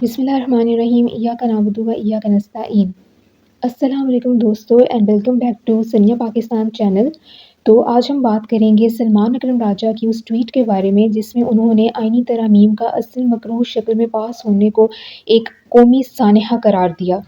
بسم اللہ الرحمن الرحیم ایاک نعبد و ایاک نستعین۔ السلام علیکم دوستو اینڈ ویلکم بیک ٹو سنیا پاکستان چینل۔ تو آج ہم بات کریں گے سلمان اکرم راجہ کی اس ٹویٹ کے بارے میں جس میں انہوں نے آئینی ترامیم کا اصل مکروہ شکل میں پاس ہونے کو ایک قومی سانحہ قرار دیا۔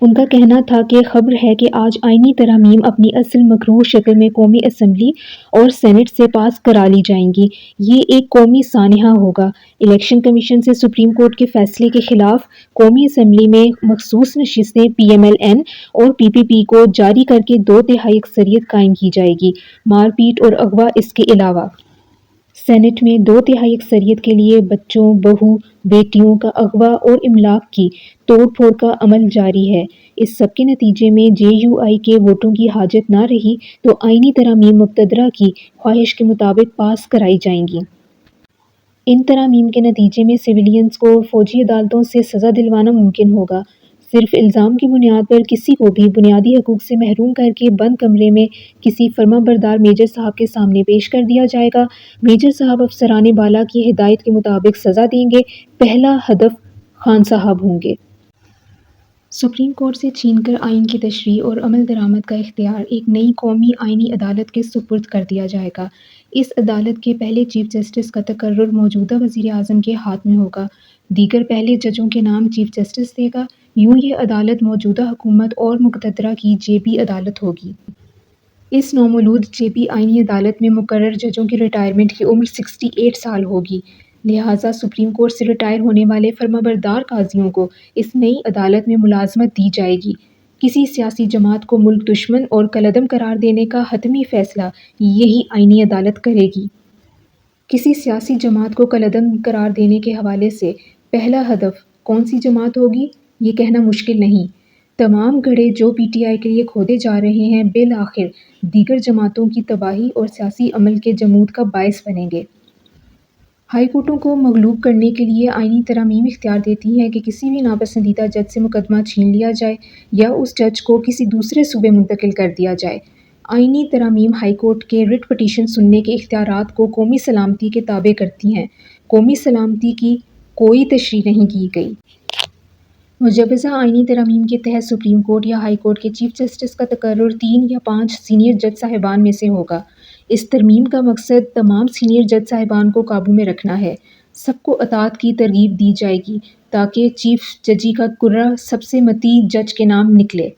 ان کا کہنا تھا کہ خبر ہے کہ آج آئینی ترامیم اپنی اصل مکروہ شکل میں قومی اسمبلی اور سینٹ سے پاس کرا لی جائیں گی۔ یہ ایک قومی سانحہ ہوگا۔ الیکشن کمیشن سے سپریم کورٹ کے فیصلے کے خلاف قومی اسمبلی میں مخصوص نشستیں پی ایم ایل این اور پی پی پی کو جاری کر کے 2/3 اکثریت قائم کی جائے گی۔ مار پیٹ اور اغوا اس کے علاوہ سینٹ میں 2/3 اکثریت کے لیے بچوں، بہو بیٹیوں کا اغوا اور املاک کی توڑ پھوڑ کا عمل جاری ہے۔ اس سب کے نتیجے میں جے یو آئی کے ووٹوں کی حاجت نہ رہی تو آئینی ترامیم مقتدرہ کی خواہش کے مطابق پاس کرائی جائیں گی۔ ان ترامیم کے نتیجے میں سویلینز کو فوجی عدالتوں سے سزا دلوانا ممکن ہوگا۔ صرف الزام کی بنیاد پر کسی کو بھی بنیادی حقوق سے محروم کر کے بند کمرے میں کسی فرمانبردار میجر صاحب کے سامنے پیش کر دیا جائے گا۔ میجر صاحب افسران بالا کی ہدایت کے مطابق سزا دیں گے۔ پہلا ہدف خان صاحب ہوں گے۔ سپریم کورٹ سے چھین کر آئین کی تشریح اور عمل درآمد کا اختیار ایک نئی قومی آئینی عدالت کے سپرد کر دیا جائے گا۔ اس عدالت کے پہلے چیف جسٹس کا تقرر موجودہ وزیر اعظم کے ہاتھ میں ہوگا۔ دیگر پہلے ججوں کے نام چیف جسٹس دے گا۔ یوں یہ عدالت موجودہ حکومت اور مقتدرہ کی جے پی عدالت ہوگی۔ اس نومولود جے پی آئینی عدالت میں مقرر ججوں کی ریٹائرمنٹ کی عمر 68 سال ہوگی۔ لہٰذا سپریم کورٹ سے ریٹائر ہونے والے فرمانبردار قاضیوں کو اس نئی عدالت میں ملازمت دی جائے گی۔ کسی سیاسی جماعت کو ملک دشمن اور کالعدم قرار دینے کا حتمی فیصلہ یہی آئینی عدالت کرے گی۔ کسی سیاسی جماعت کو کالعدم قرار دینے کے حوالے سے پہلا ہدف کون سی جماعت ہوگی یہ کہنا مشکل نہیں۔ تمام گڑھے جو پی ٹی آئی کے لیے کھودے جا رہے ہیں بالآخر دیگر جماعتوں کی تباہی اور سیاسی عمل کے جمود کا باعث بنیں گے۔ ہائی کورٹوں کو مغلوب کرنے کے لیے آئینی ترامیم اختیار دیتی ہیں کہ کسی بھی ناپسندیدہ جج سے مقدمہ چھین لیا جائے یا اس جج کو کسی دوسرے صوبے منتقل کر دیا جائے۔ آئینی ترامیم ہائی کورٹ کے رٹ پٹیشن سننے کے اختیارات کو قومی سلامتی کے تابع کرتی ہیں۔ قومی سلامتی کی کوئی تشریح نہیں کی گئی۔ مجوزہ آئینی ترامیم کے تحت سپریم کورٹ یا ہائی کورٹ کے چیف جسٹس کا تقرر 3 یا 5 سینئر جج صاحبان میں سے ہوگا۔ اس ترمیم کا مقصد تمام سینئر جج صاحبان کو قابو میں رکھنا ہے۔ سب کو اطاعت کی ترغیب دی جائے گی تاکہ چیف ججی کا کرہ سب سے مطیع جج کے نام نکلے۔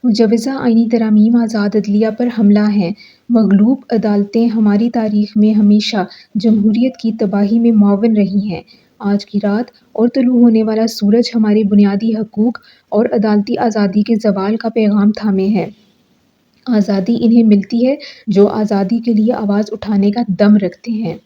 مجوزہ آئینی ترامیم آزاد عدلیہ پر حملہ ہیں۔ مغلوب عدالتیں ہماری تاریخ میں ہمیشہ جمہوریت کی تباہی میں معاون رہی ہیں۔ آج کی رات اور طلوع ہونے والا سورج ہمارے بنیادی حقوق اور عدالتی آزادی کے زوال کا پیغام تھامے ہیں۔ آزادی انہیں ملتی ہے جو آزادی کے لیے آواز اٹھانے کا دم رکھتے ہیں۔